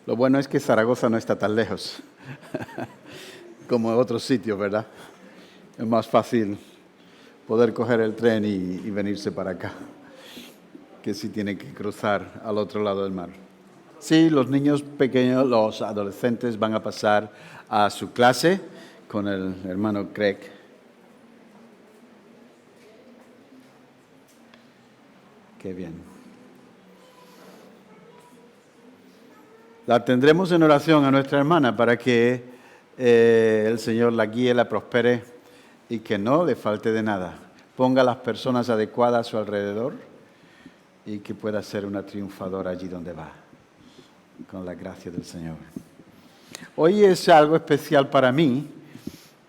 Lo bueno es que Zaragoza no está tan lejos como en otros sitios, ¿verdad? Es más fácil poder coger el tren y venirse para acá, que si tiene que cruzar al otro lado del mar. Sí, los niños pequeños, los adolescentes van a pasar a su clase con el hermano Craig. Qué bien. La tendremos en oración a nuestra hermana para que el Señor la guíe, la prospere y que no le falte de nada. Ponga las personas adecuadas a su alrededor y que pueda ser una triunfadora allí donde va, con la gracia del Señor. Hoy es algo especial para mí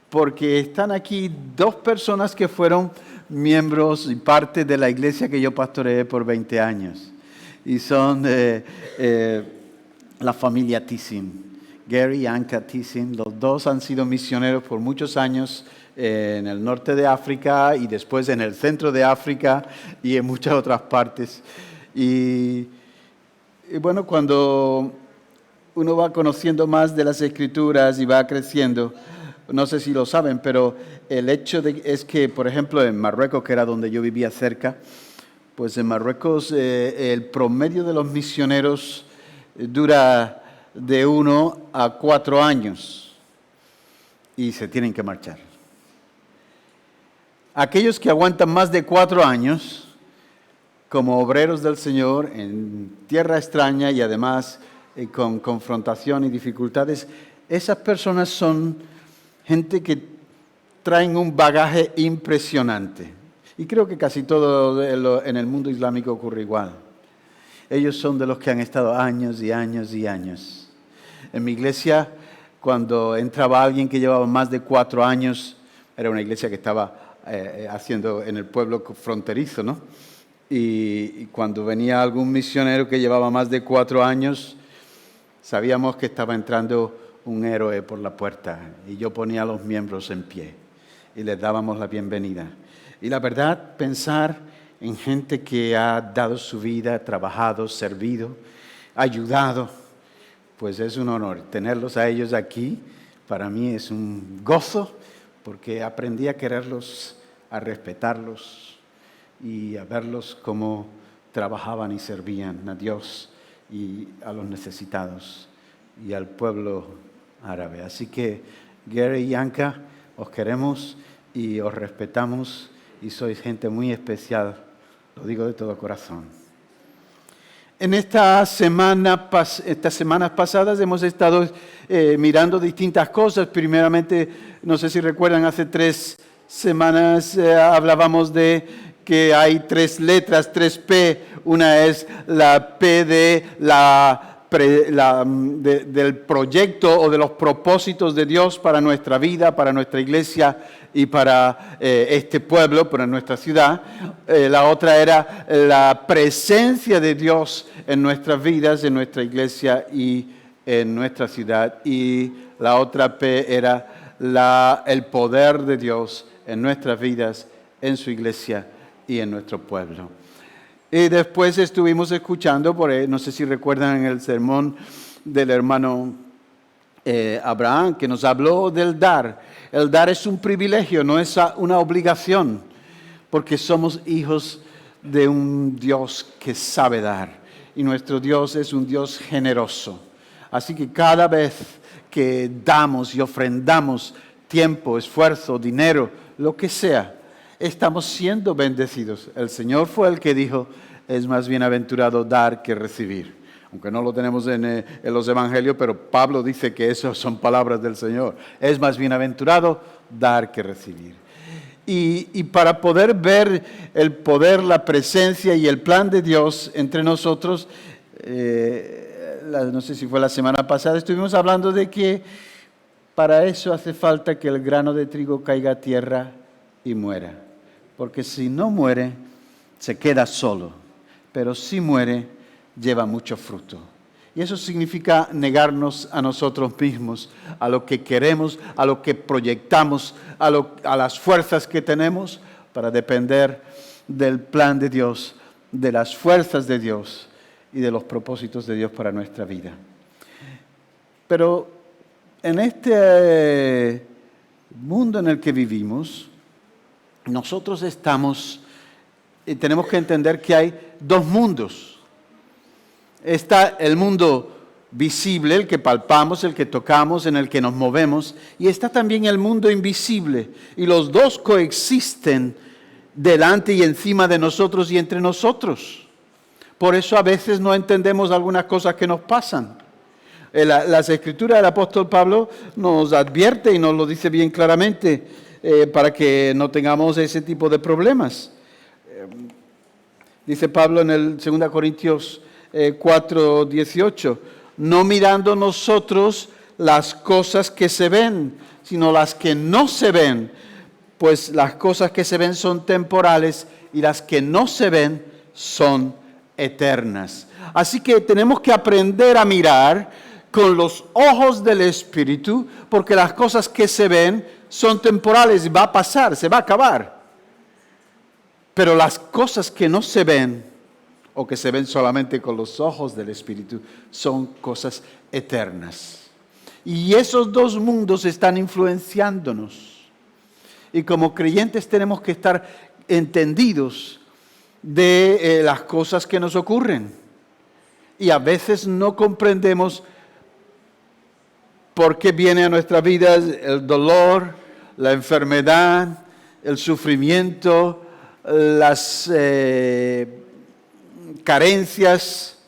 porque están aquí dos personas que fueron miembros y parte de la iglesia que yo pastoreé por 20 años. Y son la familia Tissin, Gary y Anka Tissin. Los dos han sido misioneros por muchos años en el norte de África y después en el centro de África y en muchas otras partes. Y bueno, cuando uno va conociendo más de las Escrituras y va creciendo, no sé si lo saben, pero el hecho es que, por ejemplo, en Marruecos, que era donde yo vivía cerca, pues en Marruecos el promedio de los misioneros dura de 1 a 4 años y se tienen que marchar. Aquellos que aguantan más de 4 años como obreros del Señor en tierra extraña y además con confrontación y dificultades, esas personas son gente que traen un bagaje impresionante. Y creo que casi todo en el mundo islámico ocurre igual. Ellos son de los que han estado años y años y años. En mi iglesia, cuando entraba alguien que llevaba más de 4 años, era una iglesia que estaba haciendo en el pueblo fronterizo, ¿no? Y cuando venía algún misionero que llevaba más de 4 años, sabíamos que estaba entrando un héroe por la puerta. Y yo ponía a los miembros en pie y les dábamos la bienvenida. Y la verdad, pensar en gente que ha dado su vida, trabajado, servido, ayudado, pues es un honor. Tenerlos a ellos aquí, para mí es un gozo, porque aprendí a quererlos, a respetarlos y a verlos cómo trabajaban y servían a Dios y a los necesitados y al pueblo árabe. Así que Gary y Anka, os queremos y os respetamos y sois gente muy especial, lo digo de todo corazón. En estas semanas pasadas hemos estado mirando distintas cosas. Primeramente, no sé si recuerdan, hace 3 semanas hablábamos de que hay 3 letras, 3P. Una es la P de del proyecto o de los propósitos de Dios para nuestra vida, para nuestra iglesia y para este pueblo, para nuestra ciudad. La otra era la presencia de Dios en nuestras vidas, en nuestra iglesia y en nuestra ciudad. Y la otra P era el poder de Dios en nuestras vidas, en su iglesia y en nuestro pueblo. Y después estuvimos escuchando, no sé si recuerdan el sermón del hermano Abraham, que nos habló del dar. El dar es un privilegio, no es una obligación, porque somos hijos de un Dios que sabe dar. Y nuestro Dios es un Dios generoso. Así que cada vez que damos y ofrendamos tiempo, esfuerzo, dinero, lo que sea, estamos siendo bendecidos. El Señor fue el que dijo, es más bienaventurado dar que recibir. Aunque no lo tenemos en los evangelios, pero Pablo dice que esas son palabras del Señor. Es más bienaventurado dar que recibir. Y para poder ver el poder, la presencia y el plan de Dios entre nosotros, no sé si fue la semana pasada, estuvimos hablando de que para eso hace falta que el grano de trigo caiga a tierra y muera. Porque si no muere, se queda solo. Pero si muere, lleva mucho fruto. Y eso significa negarnos a nosotros mismos, a lo que queremos, a lo que proyectamos, a las fuerzas que tenemos, para depender del plan de Dios, de las fuerzas de Dios y de los propósitos de Dios para nuestra vida. Pero en este mundo en el que vivimos, nosotros tenemos que entender que hay dos mundos. Está el mundo visible, el que palpamos, el que tocamos, en el que nos movemos, y está también el mundo invisible. Y los dos coexisten delante y encima de nosotros y entre nosotros. Por eso a veces no entendemos algunas cosas que nos pasan. Las escrituras del apóstol Pablo nos advierte y nos lo dice bien claramente para que no tengamos ese tipo de problemas. Dice Pablo en el 2 Corintios 4:18, no mirando nosotros las cosas que se ven, sino las que no se ven, pues las cosas que se ven son temporales y las que no se ven son eternas. Así que tenemos que aprender a mirar con los ojos del Espíritu, porque las cosas que se ven son temporales y va a pasar, se va a acabar. Pero las cosas que no se ven, o que se ven solamente con los ojos del Espíritu, son cosas eternas. Y esos dos mundos están influenciándonos. Y como creyentes tenemos que estar entendidos de las cosas que nos ocurren. Y a veces no comprendemos por qué viene a nuestra vida el dolor, la enfermedad, el sufrimiento, las carencias,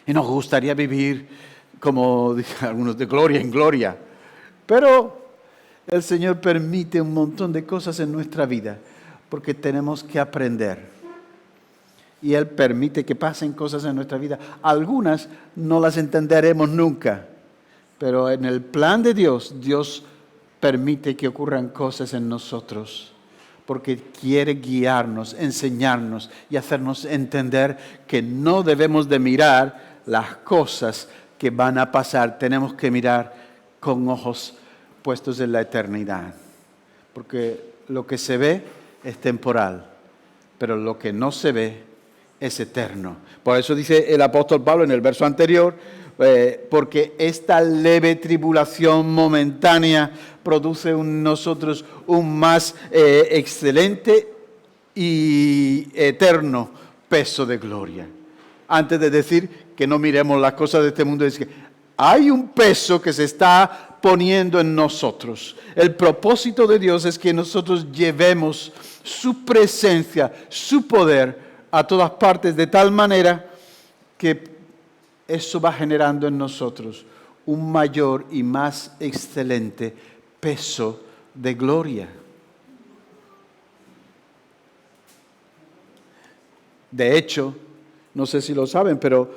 y nos gustaría vivir, como dicen algunos, de gloria en gloria. Pero el Señor permite un montón de cosas en nuestra vida, porque tenemos que aprender. Y Él permite que pasen cosas en nuestra vida. Algunas no las entenderemos nunca, pero en el plan de Dios, Dios permite que ocurran cosas en nosotros, porque quiere guiarnos, enseñarnos y hacernos entender que no debemos de mirar las cosas que van a pasar. Tenemos que mirar con ojos puestos en la eternidad. Porque lo que se ve es temporal, pero lo que no se ve es eterno. Por eso dice el apóstol Pablo en el verso anterior, porque esta leve tribulación momentánea produce en nosotros un más excelente y eterno peso de gloria. Antes de decir que no miremos las cosas de este mundo, es que hay un peso que se está poniendo en nosotros. El propósito de Dios es que nosotros llevemos su presencia, su poder a todas partes, de tal manera que eso va generando en nosotros un mayor y más excelente peso de gloria. De hecho, no sé si lo saben, pero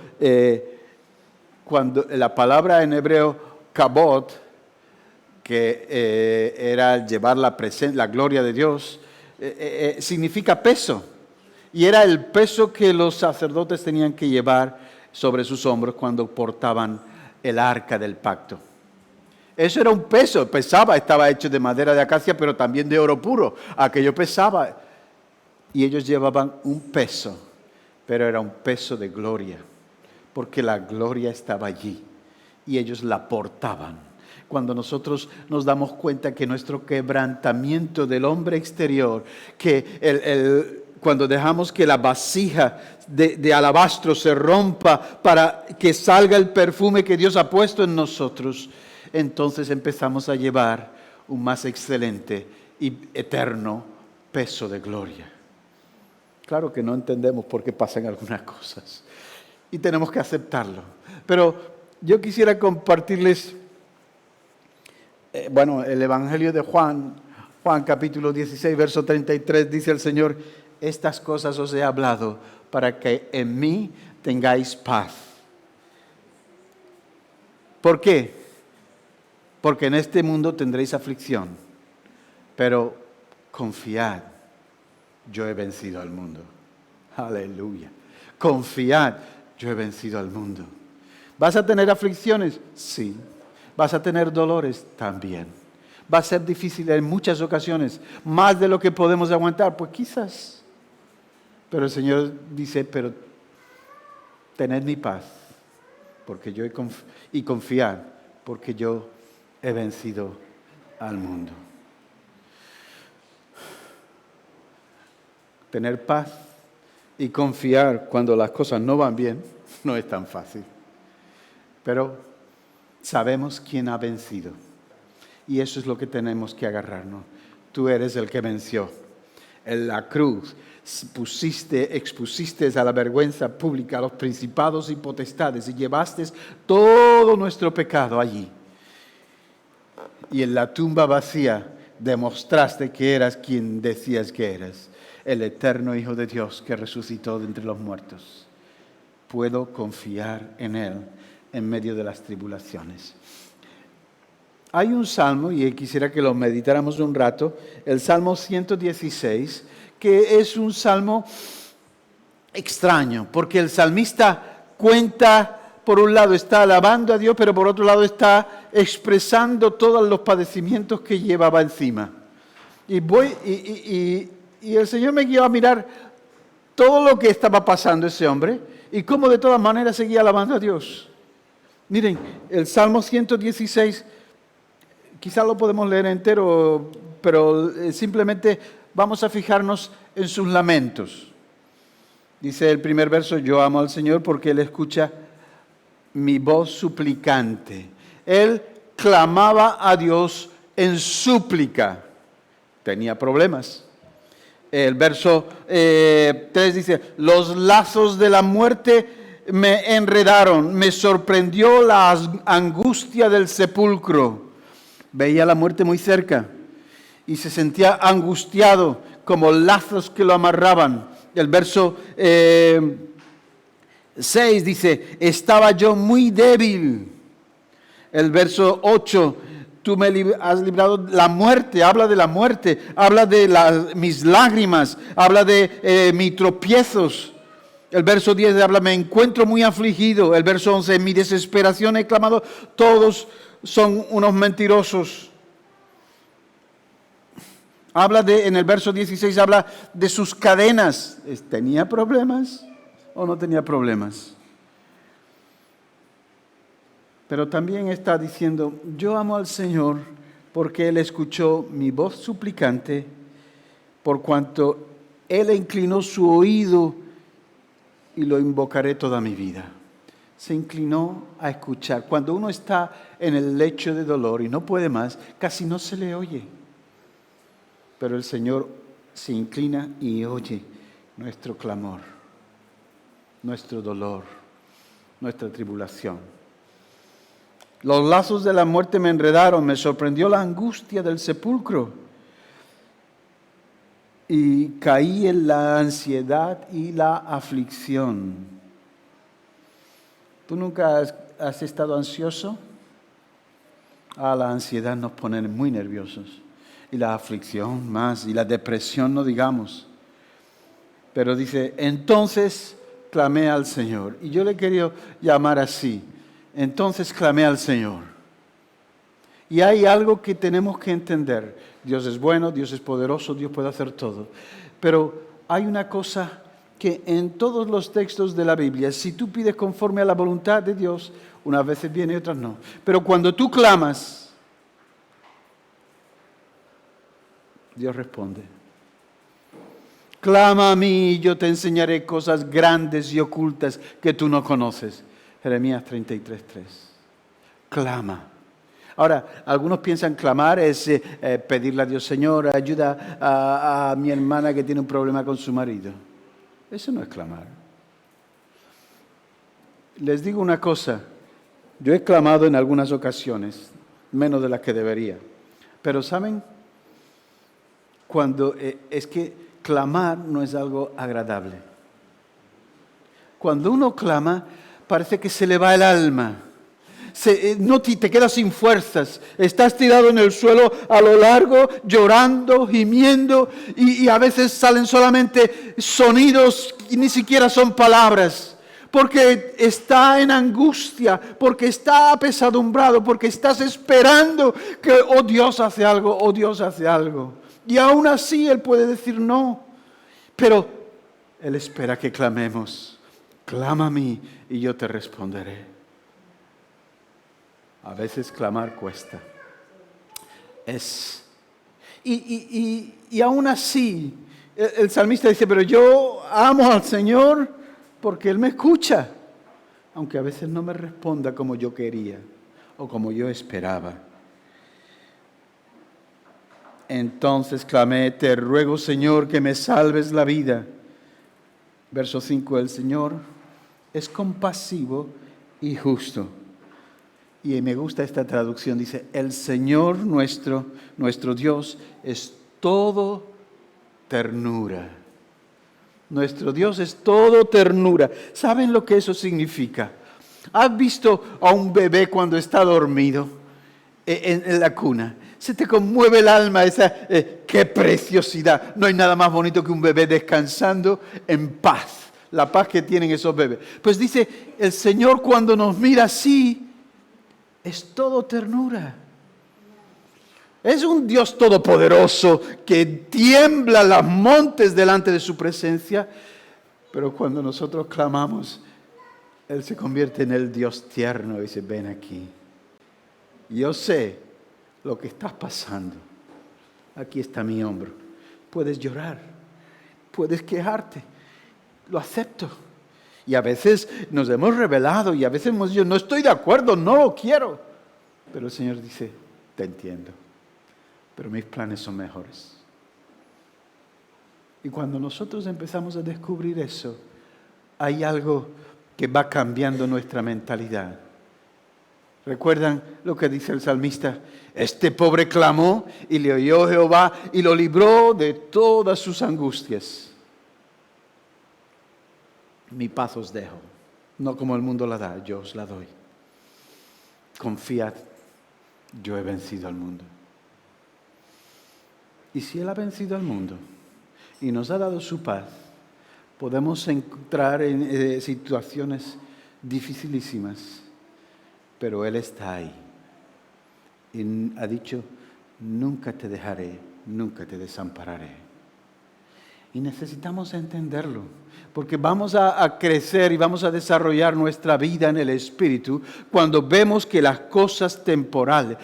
cuando la palabra en hebreo kabod, que era llevar la gloria de Dios, significa peso. Y era el peso que los sacerdotes tenían que llevar sobre sus hombros cuando portaban el arca del pacto. Eso era un peso, pesaba, estaba hecho de madera de acacia, pero también de oro puro. Aquello pesaba. Y ellos llevaban un peso, pero era un peso de gloria, porque la gloria estaba allí y ellos la portaban. Cuando nosotros nos damos cuenta que nuestro quebrantamiento del hombre exterior, que cuando dejamos que la vasija de alabastro se rompa para que salga el perfume que Dios ha puesto en nosotros, entonces empezamos a llevar un más excelente y eterno peso de gloria. Claro que no entendemos por qué pasan algunas cosas y tenemos que aceptarlo. Pero yo quisiera compartirles, el Evangelio de Juan capítulo 16, verso 33, dice el Señor: estas cosas os he hablado para que en mí tengáis paz. ¿Por qué? Porque en este mundo tendréis aflicción, pero confiad, yo he vencido al mundo. Aleluya. Confiad, yo he vencido al mundo. ¿Vas a tener aflicciones? Sí. ¿Vas a tener dolores? También. ¿Va a ser difícil en muchas ocasiones? ¿Más de lo que podemos aguantar? Pues quizás. Pero el Señor dice, pero tened mi paz, porque yo y confiad, porque yo he vencido al mundo. Tener paz y confiar cuando las cosas no van bien no es tan fácil. Pero sabemos quién ha vencido. Y eso es lo que tenemos que agarrarnos. Tú eres el que venció. En la cruz expusiste a la vergüenza pública a los principados y potestades y llevaste todo nuestro pecado allí. Y en la tumba vacía demostraste que eras quien decías que eras, el eterno Hijo de Dios que resucitó de entre los muertos. Puedo confiar en Él en medio de las tribulaciones. Hay un salmo, y quisiera que lo meditáramos un rato, el Salmo 116, que es un salmo extraño, porque el salmista cuenta, por un lado está alabando a Dios, pero por otro lado está expresando todos los padecimientos que llevaba encima. Y el Señor me guió a mirar todo lo que estaba pasando ese hombre y cómo de todas maneras seguía alabando a Dios. Miren, el Salmo 116, quizás lo podemos leer entero, pero simplemente vamos a fijarnos en sus lamentos. Dice el primer verso: yo amo al Señor porque Él escucha mi voz suplicante. Él clamaba a Dios en súplica. Tenía problemas. El verso 3 dice: los lazos de la muerte me enredaron, me sorprendió la angustia del sepulcro. Veía la muerte muy cerca y se sentía angustiado como lazos que lo amarraban. El verso 6 dice: estaba yo muy débil. El verso 8: tú me has librado de la muerte, habla de la muerte, habla de mis lágrimas, habla de mis tropiezos. El verso 10 habla: me encuentro muy afligido. El verso 11: en mi desesperación he clamado, todos son unos mentirosos. En el verso 16 habla de sus cadenas. ¿Tenía problemas o no tenía problemas? Pero también está diciendo: yo amo al Señor porque Él escuchó mi voz suplicante, por cuanto Él inclinó su oído y lo invocaré toda mi vida. Se inclinó a escuchar. Cuando uno está en el lecho de dolor y no puede más, casi no se le oye. Pero el Señor se inclina y oye nuestro clamor, nuestro dolor, nuestra tribulación. Los lazos de la muerte me enredaron, me sorprendió la angustia del sepulcro. Y caí en la ansiedad y la aflicción. ¿Tú nunca has estado ansioso? La ansiedad nos pone muy nerviosos. Y la aflicción más, y la depresión no digamos. Pero dice: entonces clamé al Señor. Y yo le quería llamar así: entonces clamé al Señor. Y hay algo que tenemos que entender. Dios es bueno, Dios es poderoso, Dios puede hacer todo. Pero hay una cosa que en todos los textos de la Biblia, si tú pides conforme a la voluntad de Dios, unas veces viene y otras no. Pero cuando tú clamas, Dios responde. Clama a mí y yo te enseñaré cosas grandes y ocultas que tú no conoces. Jeremías 33:3. Clama. Ahora, algunos piensan clamar es pedirle a Dios: Señor, ayuda a mi hermana que tiene un problema con su marido. Eso no es clamar. Les digo una cosa: yo he clamado en algunas ocasiones, menos de las que debería. Pero ¿saben? Es que clamar no es algo agradable. Cuando uno clama, parece que se le va el alma. Te quedas sin fuerzas. Estás tirado en el suelo a lo largo, llorando, gimiendo, y a veces salen solamente sonidos y ni siquiera son palabras. Porque está en angustia, porque está apesadumbrado, porque estás esperando que, oh Dios hace algo, oh Dios hace algo. Y aún así Él puede decir no. Pero Él espera que clamemos. Clama a mí y yo te responderé. A veces clamar cuesta. Y aún así, el salmista dice, pero yo amo al Señor porque Él me escucha, aunque a veces no me responda como yo quería o como yo esperaba. Entonces clamé, te ruego, Señor, que me salves la vida. Verso 5, el Señor es compasivo y justo. Y me gusta esta traducción, dice, el Señor nuestro Dios es todo ternura. Nuestro Dios es todo ternura. ¿Saben lo que eso significa? ¿Has visto a un bebé cuando está dormido en la cuna? Se te conmueve el alma, ¡qué preciosidad! No hay nada más bonito que un bebé descansando en paz, la paz que tienen esos bebés. Pues dice, el Señor cuando nos mira así, es todo ternura. Es un Dios todopoderoso que tiembla los montes delante de su presencia, pero cuando nosotros clamamos, Él se convierte en el Dios tierno y dice, ven aquí. Yo sé lo que estás pasando. Aquí está mi hombro. Puedes llorar, puedes quejarte, lo acepto. Y a veces nos hemos rebelado y a veces hemos dicho, no estoy de acuerdo, no lo quiero. Pero el Señor dice, te entiendo, pero mis planes son mejores. Y cuando nosotros empezamos a descubrir eso, hay algo que va cambiando nuestra mentalidad. ¿Recuerdan lo que dice el salmista? Este pobre clamó y le oyó Jehová y lo libró de todas sus angustias. Mi paz os dejo, no como el mundo la da, yo os la doy. Confiad, yo he vencido al mundo. Y si Él ha vencido al mundo y nos ha dado su paz, podemos entrar en situaciones dificilísimas, pero Él está ahí. Y ha dicho, nunca te dejaré, nunca te desampararé. Y necesitamos entenderlo, porque vamos a crecer y vamos a desarrollar nuestra vida en el Espíritu cuando vemos que las cosas temporales,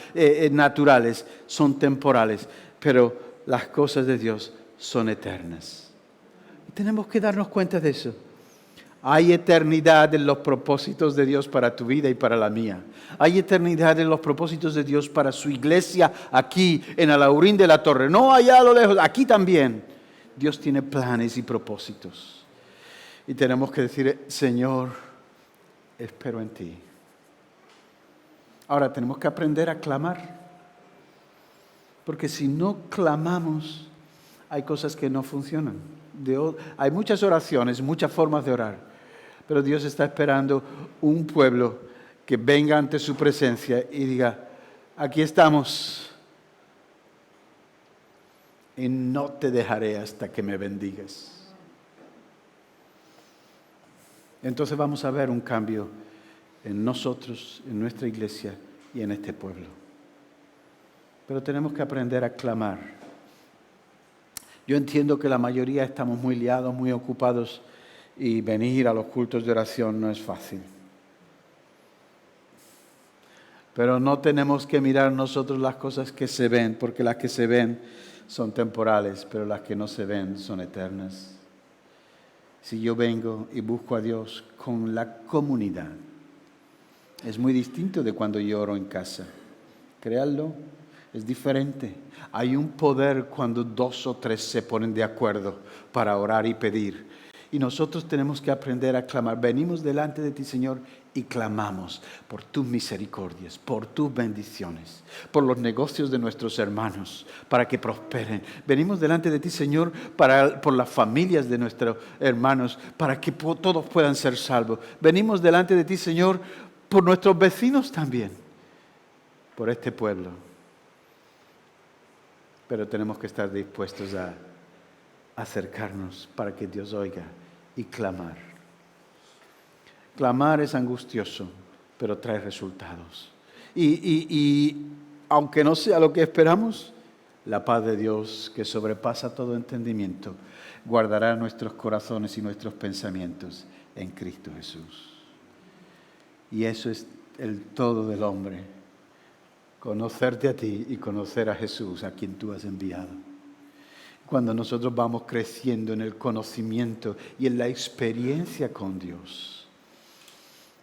naturales son temporales, pero las cosas de Dios son eternas. Y tenemos que darnos cuenta de eso. Hay eternidad en los propósitos de Dios para tu vida y para la mía. Hay eternidad en los propósitos de Dios para su iglesia aquí en Alhaurín de la Torre. No allá a lo lejos, aquí también. Dios tiene planes y propósitos. Y tenemos que decir, Señor, espero en ti. Ahora tenemos que aprender a clamar. Porque si no clamamos, hay cosas que no funcionan. Hay muchas oraciones, muchas formas de orar. Pero Dios está esperando un pueblo que venga ante su presencia y diga, aquí estamos. Y no te dejaré hasta que me bendigas. Entonces vamos a ver un cambio en nosotros, en nuestra iglesia y en este pueblo. Pero tenemos que aprender a clamar. Yo entiendo que la mayoría estamos muy liados, muy ocupados y venir a los cultos de oración no es fácil. Pero no tenemos que mirar nosotros las cosas que se ven, porque las que se ven son temporales, pero las que no se ven son eternas. Si yo vengo y busco a Dios con la comunidad, es muy distinto de cuando yo oro en casa. Créanlo, es diferente. Hay un poder cuando 2 o 3 se ponen de acuerdo para orar y pedir. Y nosotros tenemos que aprender a clamar. Venimos delante de ti, Señor, y clamamos por tus misericordias, por tus bendiciones, por los negocios de nuestros hermanos, para que prosperen. Venimos delante de ti, Señor, por las familias de nuestros hermanos, para que todos puedan ser salvos. Venimos delante de ti, Señor, por nuestros vecinos también, por este pueblo. Pero tenemos que estar dispuestos a acercarnos para que Dios oiga y clamar. Clamar es angustioso, pero trae resultados. Y aunque no sea lo que esperamos, la paz de Dios, que sobrepasa todo entendimiento, guardará nuestros corazones y nuestros pensamientos en Cristo Jesús. Y eso es el todo del hombre. conocerte a ti y conocer a Jesús, a quien tú has enviado. Cuando nosotros vamos creciendo en el conocimiento y en la experiencia con Dios,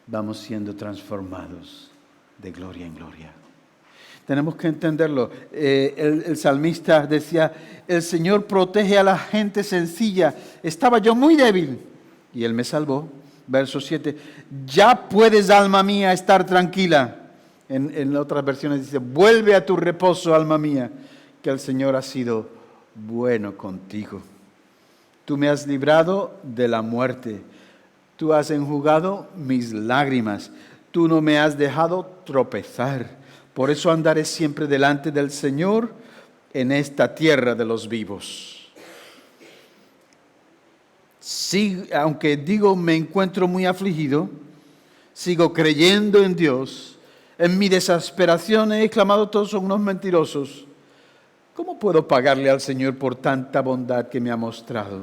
vamos siendo transformados de gloria en gloria. Tenemos que entenderlo. El salmista decía, el Señor protege a la gente sencilla. Estaba yo muy débil y Él me salvó. Verso 7, ya puedes, alma mía, estar tranquila. En otras versiones dice, vuelve a tu reposo, alma mía, que el Señor ha sido bueno contigo. Tú me has librado de la muerte. Tú has enjugado mis lágrimas. Tú no me has dejado tropezar. Por eso andaré siempre delante del Señor en esta tierra de los vivos. Sí, aunque digo me encuentro muy afligido, sigo creyendo en Dios. En mi desesperación he exclamado, todos son unos mentirosos. ¿Cómo puedo pagarle al Señor por tanta bondad que me ha mostrado?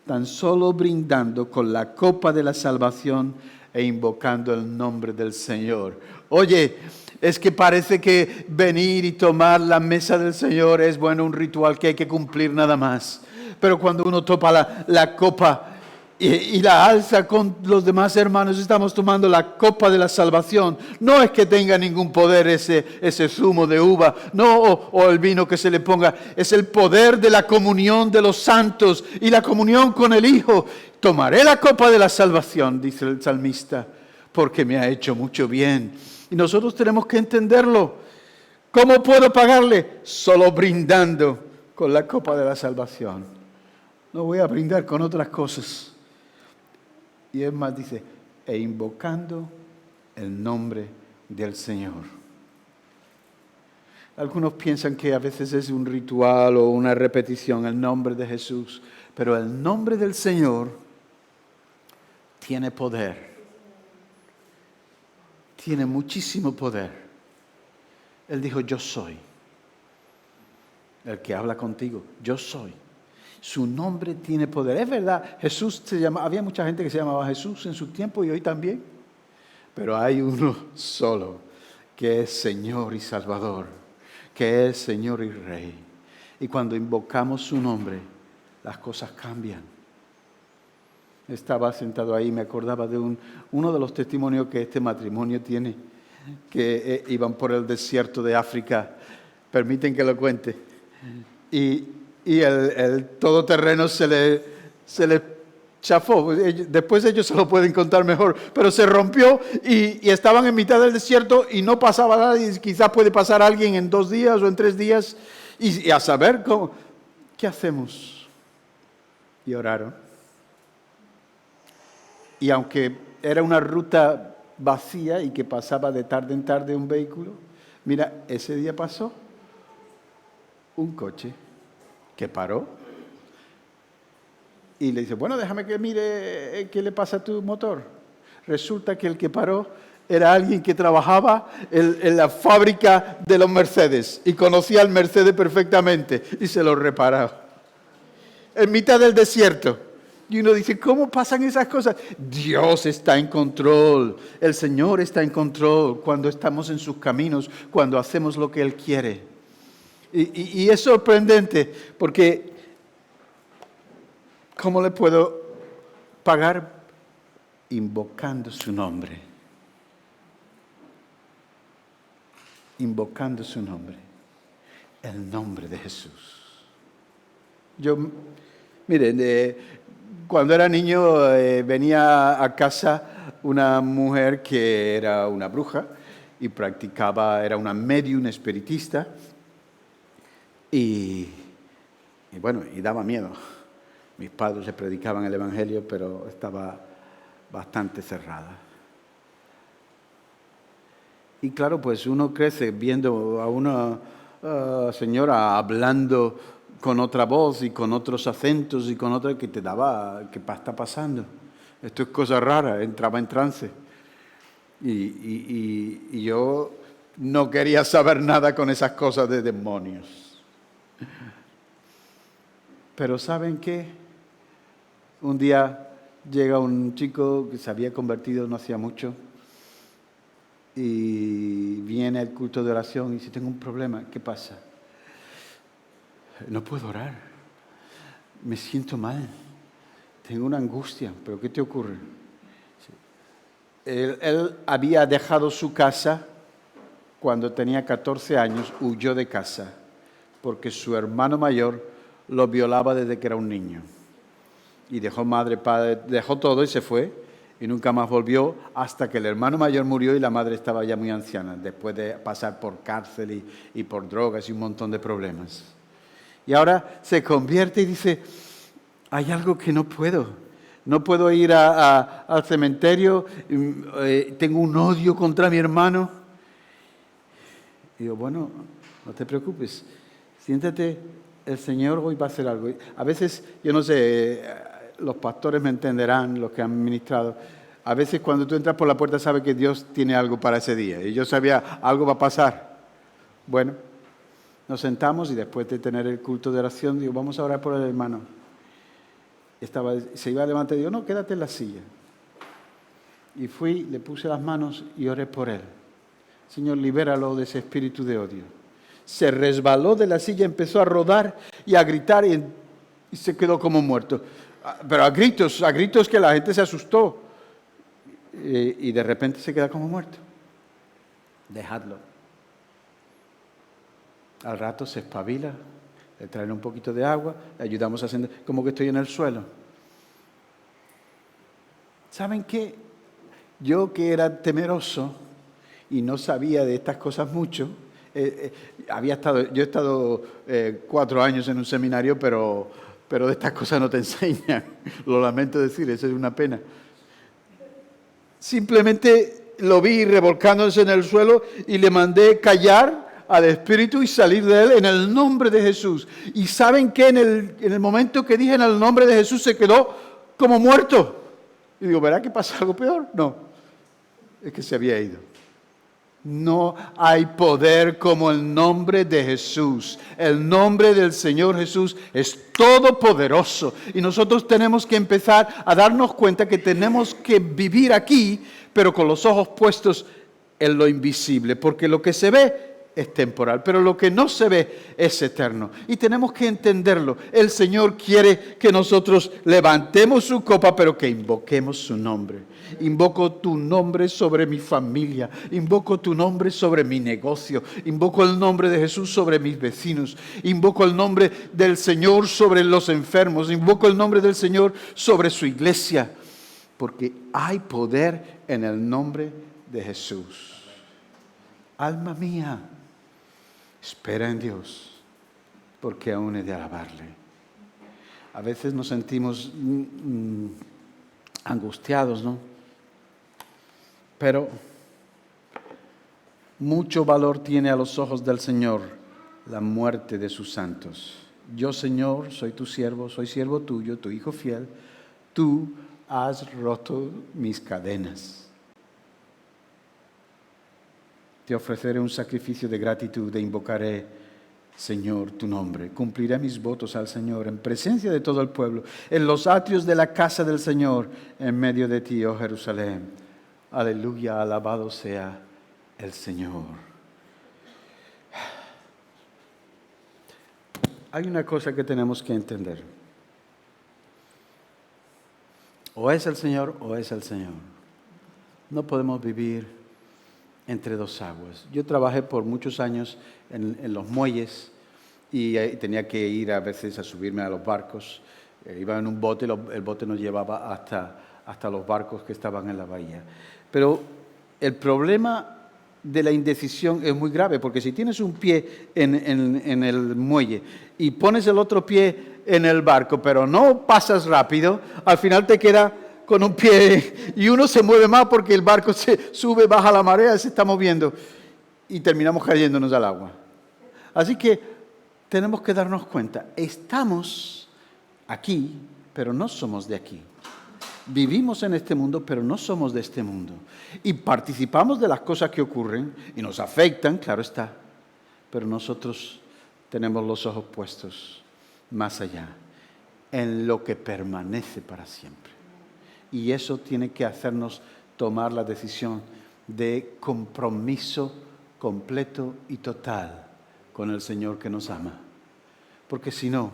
Tan solo brindando con la copa de la salvación e invocando el nombre del Señor. Oye, es que parece que venir y tomar la mesa del Señor es, bueno, un ritual que hay que cumplir nada más. Pero cuando uno topa la copa y la alza con los demás hermanos, estamos tomando la copa de la salvación. No es que tenga ningún poder ese zumo de uva, no, o el vino que se le ponga. Es el poder de la comunión de los santos y la comunión con el Hijo. Tomaré la copa de la salvación, dice el salmista, porque me ha hecho mucho bien. Y nosotros tenemos que entenderlo. ¿Cómo puedo pagarle? Solo brindando con la copa de la salvación. No voy a brindar con otras cosas. Y es más, dice, e invocando el nombre del Señor. Algunos piensan que a veces es un ritual o una repetición, el nombre de Jesús. Pero el nombre del Señor tiene poder. Tiene muchísimo poder. Él dijo, yo soy. El que habla contigo, yo soy. Su nombre tiene poder. Es verdad, Jesús se llama, había mucha gente que se llamaba Jesús en su tiempo y hoy también. Pero hay uno solo, que es Señor y Salvador, que es Señor y Rey. Y cuando invocamos su nombre, las cosas cambian. Estaba sentado ahí, me acordaba de uno de los testimonios que este matrimonio tiene, que iban por el desierto de África. Permiten que lo cuente. Y el todoterreno se le chafó. Después ellos se lo pueden contar mejor, pero se rompió y estaban en mitad del desierto y no pasaba nada. Y quizás puede pasar alguien en 2 días o en 3 días. Y a saber qué hacemos. Y oraron. Y aunque era una ruta vacía y que pasaba de tarde en tarde un vehículo, mira, ese día pasó un coche que paró y le dice, bueno, déjame que mire qué le pasa a tu motor. Resulta que el que paró era alguien que trabajaba en la fábrica de los Mercedes y conocía al Mercedes perfectamente y se lo reparaba. En mitad del desierto. Y uno dice, ¿cómo pasan esas cosas? Dios está en control, el Señor está en control cuando estamos en sus caminos, cuando hacemos lo que Él quiere. Y es sorprendente porque, ¿cómo le puedo pagar? Invocando su nombre. Invocando su nombre. El nombre de Jesús. Miren, cuando era niño venía a casa una mujer que era una bruja y era una medium espiritista y bueno, y daba miedo. Mis padres le predicaban el Evangelio, pero estaba bastante cerrada. Y claro, pues uno crece viendo a una señora hablando con otra voz y con otros acentos y con otra que te daba, ¿qué está pasando? Esto es cosa rara, entraba en trance. Y yo no quería saber nada con esas cosas de demonios. Pero ¿saben qué? Un día llega un chico que se había convertido no hacía mucho y viene al culto de oración y dice, tengo un problema, ¿qué pasa? No puedo orar, me siento mal, tengo una angustia, ¿pero qué te ocurre? Él había dejado su casa cuando tenía 14 años, huyó de casa, porque su hermano mayor lo violaba desde que era un niño. Y dejó madre, padre, dejó todo y se fue, y nunca más volvió hasta que el hermano mayor murió y la madre estaba ya muy anciana, después de pasar por cárcel y por drogas y un montón de problemas. Y ahora se convierte y dice, hay algo que no puedo. No puedo ir al cementerio, tengo un odio contra mi hermano. Y digo, bueno, no te preocupes, siéntate, el Señor hoy va a hacer algo. A veces, yo no sé, los pastores me entenderán, los que han ministrado, a veces cuando tú entras por la puerta sabes que Dios tiene algo para ese día. Y yo sabía, algo va a pasar. Bueno, nos sentamos y después de tener el culto de oración, digo, vamos a orar por el hermano. Se iba a levantar y digo, no, quédate en la silla. Y fui, le puse las manos y oré por él. Señor, libéralo de ese espíritu de odio. Se resbaló de la silla, empezó a rodar y a gritar y se quedó como muerto. Pero a gritos que la gente se asustó. Y de repente se queda como muerto. Dejadlo. Al rato se espabila, le traen un poquito de agua, le ayudamos a hacer como que estoy en el suelo. ¿Saben qué? Yo que era temeroso y no sabía de estas cosas mucho, yo he estado 4 años en un seminario, pero de estas cosas no te enseñan. Lo lamento decir, eso es una pena. Simplemente lo vi revolcándose en el suelo y le mandé callar al espíritu y salir de él en el nombre de Jesús. Y ¿saben qué? En el momento que dije en el nombre de Jesús se quedó como muerto. Y digo, ¿verá que pasa algo peor? No, es que se había ido. No hay poder como el nombre de Jesús. El nombre del Señor Jesús es todopoderoso. Y nosotros tenemos que empezar a darnos cuenta que tenemos que vivir aquí, pero con los ojos puestos en lo invisible. Porque lo que se ve es temporal, pero lo que no se ve es eterno. Y tenemos que entenderlo. El Señor quiere que nosotros levantemos su copa, pero que invoquemos su nombre. Invoco tu nombre sobre mi familia, invoco tu nombre sobre mi negocio, invoco el nombre de Jesús sobre mis vecinos, invoco el nombre del Señor sobre los enfermos, invoco el nombre del Señor sobre su iglesia, porque hay poder en el nombre de Jesús. Alma mía, espera en Dios, porque aún he de alabarle. A veces nos sentimos angustiados, ¿no? Pero mucho valor tiene a los ojos del Señor la muerte de sus santos. Yo, Señor, soy tu siervo, soy siervo tuyo, tu hijo fiel. Tú has roto mis cadenas. Te ofreceré un sacrificio de gratitud e invocaré, Señor, tu nombre. Cumpliré mis votos al Señor en presencia de todo el pueblo, en los atrios de la casa del Señor, en medio de ti, oh Jerusalén. Aleluya, alabado sea el Señor. Hay una cosa que tenemos que entender. O es el Señor o es el Señor. No podemos vivir entre dos aguas. Yo trabajé por muchos años en los muelles y tenía que ir a veces a subirme a los barcos. Iba en un bote, el bote nos llevaba hasta los barcos que estaban en la bahía. Pero el problema de la indecisión es muy grave, porque si tienes un pie en el muelle y pones el otro pie en el barco, pero no pasas rápido, al final te queda con un pie y uno se mueve más porque el barco se sube, baja la marea, se está moviendo y terminamos cayéndonos al agua. Así que tenemos que darnos cuenta, estamos aquí, pero no somos de aquí. Vivimos en este mundo, pero no somos de este mundo. Y participamos de las cosas que ocurren y nos afectan, claro está. Pero nosotros tenemos los ojos puestos más allá, en lo que permanece para siempre. Y eso tiene que hacernos tomar la decisión de compromiso completo y total con el Señor que nos ama. Porque si no,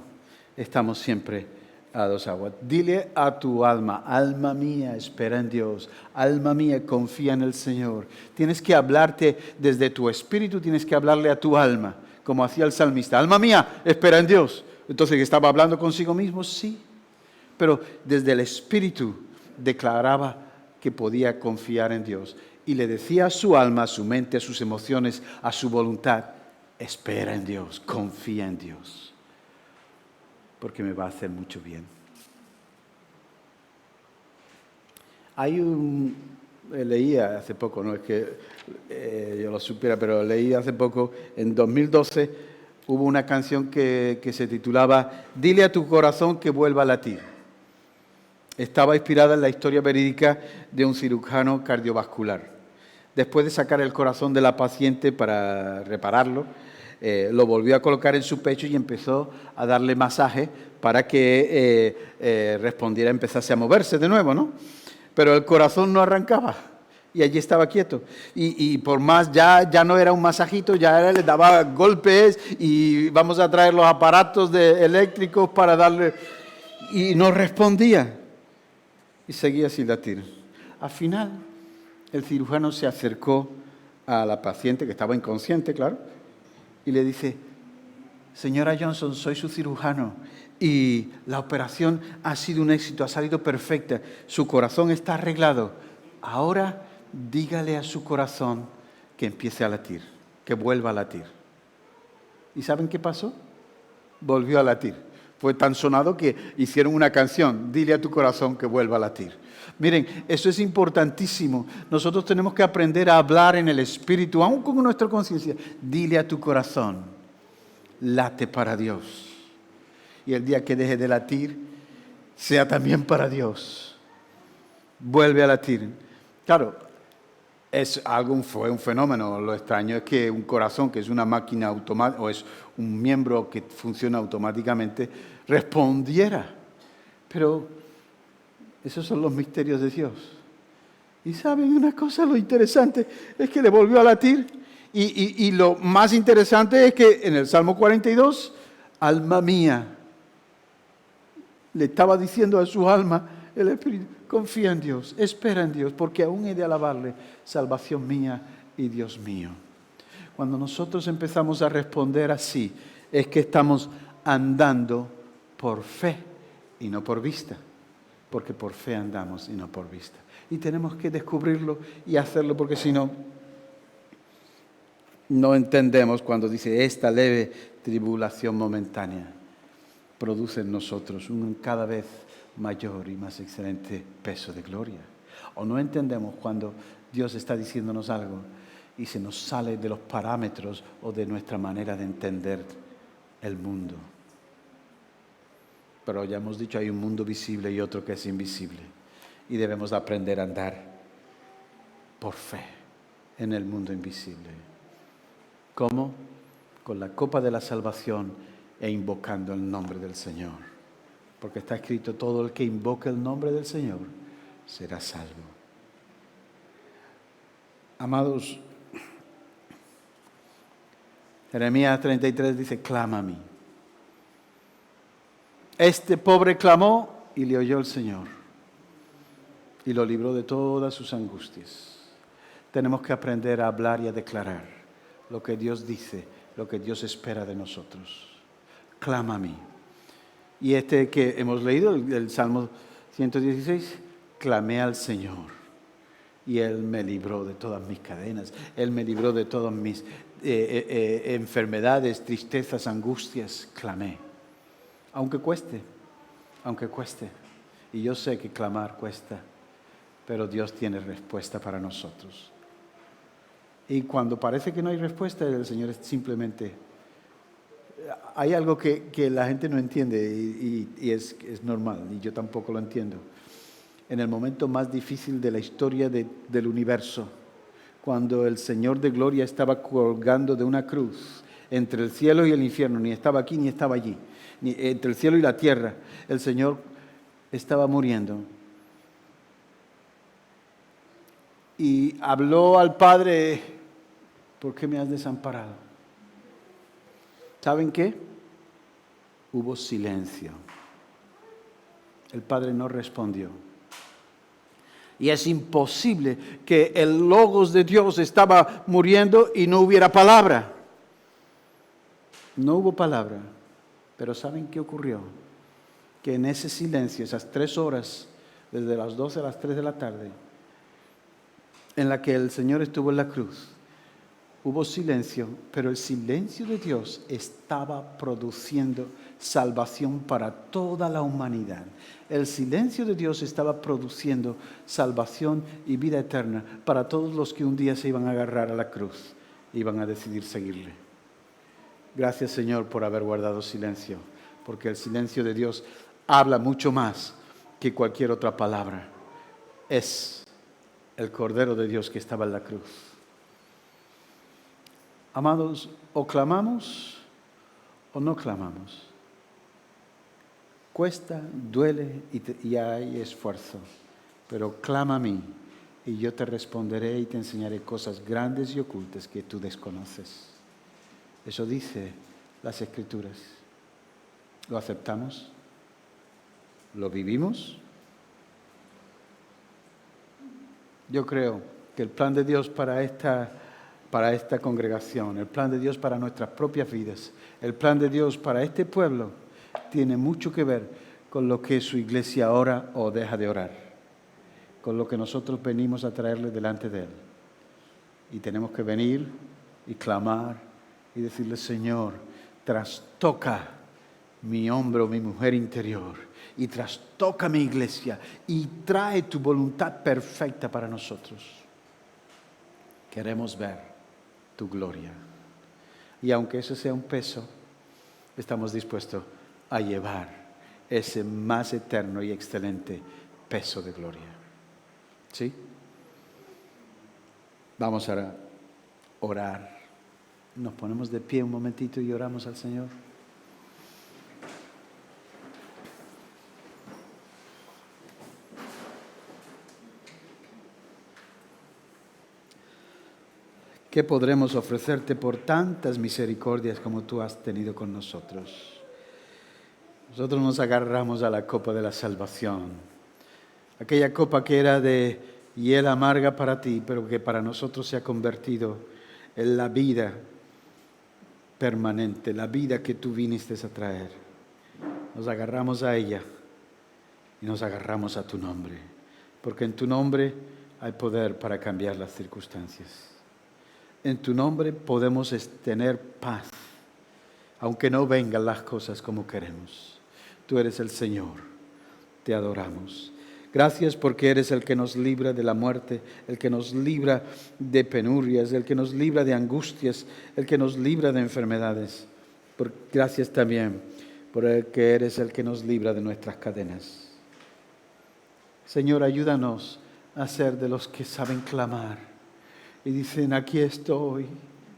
estamos siempre a dos aguas. Dile a tu alma, alma mía, espera en Dios. Alma mía, confía en el Señor. Tienes que hablarte desde tu espíritu, tienes que hablarle a tu alma, como hacía el salmista. Alma mía, espera en Dios. Entonces, ¿estaba hablando consigo mismo? Sí. Pero desde el espíritu declaraba que podía confiar en Dios. Y le decía a su alma, a su mente, a sus emociones, a su voluntad, espera en Dios, confía en Dios, porque me va a hacer mucho bien. Leía hace poco, no es que yo lo supiera, pero leí hace poco, en 2012 hubo una canción que se titulaba Dile a tu corazón que vuelva a latir. Estaba inspirada en la historia verídica de un cirujano cardiovascular. Después de sacar el corazón de la paciente para repararlo, lo volvió a colocar en su pecho y empezó a darle masaje para que respondiera, empezase a moverse de nuevo, ¿no? Pero el corazón no arrancaba y allí estaba quieto. Y por más, ya no era un masajito, ya le daba golpes y vamos a traer los aparatos eléctricos para darle... Y no respondía. Y seguía sin latir. Al final, el cirujano se acercó a la paciente, que estaba inconsciente, claro, y le dice, señora Johnson, soy su cirujano y la operación ha sido un éxito, ha salido perfecta, su corazón está arreglado. Ahora dígale a su corazón que empiece a latir, que vuelva a latir. ¿Y saben qué pasó? Volvió a latir. Fue tan sonado que hicieron una canción, dile a tu corazón que vuelva a latir. Miren, eso es importantísimo. Nosotros tenemos que aprender a hablar en el Espíritu, aún con nuestra conciencia. Dile a tu corazón, late para Dios. Y el día que deje de latir, sea también para Dios. Vuelve a latir. Claro, fue un fenómeno. Lo extraño es que un corazón, que es una máquina automática, o es un miembro que funciona automáticamente, respondiera. Pero esos son los misterios de Dios. Y saben una cosa, lo interesante es que le volvió a latir. Y lo más interesante es que en el Salmo 42, alma mía, le estaba diciendo a su alma, el Espíritu, confía en Dios, espera en Dios, porque aún he de alabarle, salvación mía y Dios mío. Cuando nosotros empezamos a responder así, es que estamos andando por fe y no por vista, porque por fe andamos y no por vista. Y tenemos que descubrirlo y hacerlo, porque si no, no entendemos cuando dice esta leve tribulación momentánea produce en nosotros un cada vez mayor y más excelente peso de gloria. O no entendemos cuando Dios está diciéndonos algo y se nos sale de los parámetros o de nuestra manera de entender el mundo. Pero ya hemos dicho, hay un mundo visible y otro que es invisible. Y debemos aprender a andar por fe en el mundo invisible. ¿Cómo? Con la copa de la salvación e invocando el nombre del Señor. Porque está escrito, todo el que invoque el nombre del Señor será salvo. Amados, Jeremías 33 dice, clama a mí. Este pobre clamó y le oyó el Señor y lo libró de todas sus angustias. Tenemos que aprender a hablar y a declarar lo que Dios dice, lo que Dios espera de nosotros. Clama a mí. Y este que hemos leído, el Salmo 116, clamé al Señor y Él me libró de todas mis cadenas, Él me libró de todas mis enfermedades, tristezas, angustias, clamé. Aunque cueste. Y yo sé que clamar cuesta, pero Dios tiene respuesta para nosotros. Y cuando parece que no hay respuesta, el Señor es simplemente... Hay algo que la gente no entiende y es normal, y yo tampoco lo entiendo. En el momento más difícil de la historia del universo, cuando el Señor de gloria estaba colgando de una cruz entre el cielo y el infierno, ni estaba aquí ni estaba allí, ni entre el cielo y la tierra, el Señor estaba muriendo. Y habló al Padre ¿Por qué me has desamparado? ¿Saben qué? Hubo silencio. El padre no respondió. Y es imposible que el Logos de Dios estaba muriendo y no hubiera palabra. No hubo palabra. Pero ¿saben qué ocurrió? Que en ese silencio, esas 3 horas, desde las 12 a las 3 de la tarde, en la que el Señor estuvo en la cruz, hubo silencio, pero el silencio de Dios estaba produciendo salvación para toda la humanidad. El silencio de Dios estaba produciendo salvación y vida eterna para todos los que un día se iban a agarrar a la cruz e iban a decidir seguirle. Gracias, Señor, por haber guardado silencio, porque el silencio de Dios habla mucho más que cualquier otra palabra. Es el Cordero de Dios que estaba en la cruz. Amados, o clamamos o no clamamos. Cuesta, duele y hay esfuerzo, pero clama a mí y yo te responderé y te enseñaré cosas grandes y ocultas que tú desconoces. Eso dice las Escrituras. ¿Lo aceptamos? ¿Lo vivimos? Yo creo que el plan de Dios para esta congregación, el plan de Dios para nuestras propias vidas, el plan de Dios para este pueblo, tiene mucho que ver con lo que su iglesia ora o deja de orar, con lo que nosotros venimos a traerle delante de Él. Y tenemos que venir y clamar y decirle: Señor, trastoca mi hombre o mi mujer interior y trastoca mi iglesia y trae tu voluntad perfecta para nosotros. Queremos ver tu gloria. Y aunque eso sea un peso, estamos dispuestos a llevar ese más eterno y excelente peso de gloria. ¿Sí? Vamos a orar. Nos ponemos de pie un momentito y oramos al Señor. ¿Qué podremos ofrecerte por tantas misericordias como tú has tenido con nosotros? Nosotros nos agarramos a la copa de la salvación, aquella copa que era de hiel amarga para ti, pero que para nosotros se ha convertido en la vida permanente, la vida que tú viniste a traer. Nos agarramos a ella y nos agarramos a tu nombre, porque en tu nombre hay poder para cambiar las circunstancias. En tu nombre podemos tener paz, aunque no vengan las cosas como queremos. Tú eres el Señor, te adoramos. Gracias porque eres el que nos libra de la muerte, el que nos libra de penurias, el que nos libra de angustias, el que nos libra de enfermedades. Gracias también por el que eres el que nos libra de nuestras cadenas. Señor, ayúdanos a ser de los que saben clamar y dicen: aquí estoy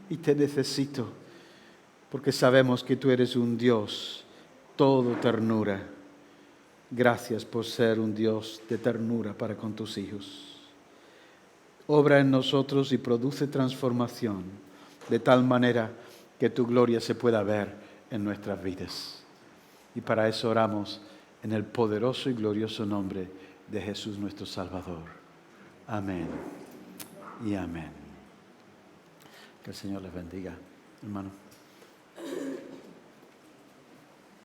y te necesito, porque sabemos que tú eres un Dios todo ternura. Gracias por ser un Dios de ternura para con tus hijos. Obra en nosotros y produce transformación, de tal manera que tu gloria se pueda ver en nuestras vidas. Y para eso oramos en el poderoso y glorioso nombre de Jesús nuestro Salvador. Amén y amén. Que el Señor les bendiga, hermano.